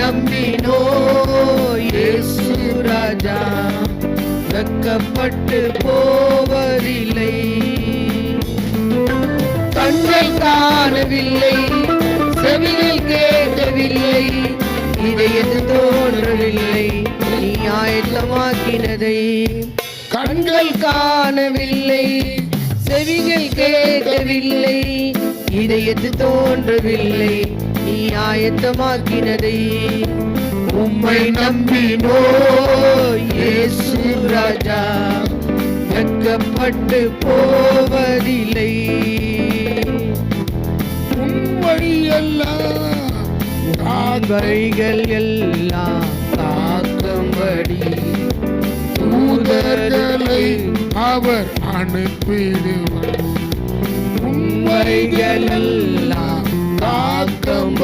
நம்பினோ இயேசு ராஜா வெட்கப்பட்டு போவதில்லை. கண்கள் காணவில்லை, செவிகள் கேட்கவில்லை, இதயத்தில் தோன்றவில்லை நீ ஆயத்தமாக்கினதை. கண்கள் காணவில்லை, செவிகள் கேட்கவில்லை, இதயத்தில் தோன்றவில்லை நீ ஆயத்தமாக்கினதை. உம்மை நம்பினோ இயேசு ராஜா வெட்கப்பட்டு போவதில்லை. வழிகள் எல்லாம் காக்கும்படி தூதர்களை அவர் அனுப்பிடுவார். வழிகள் எல்லாம் காக்கும்படி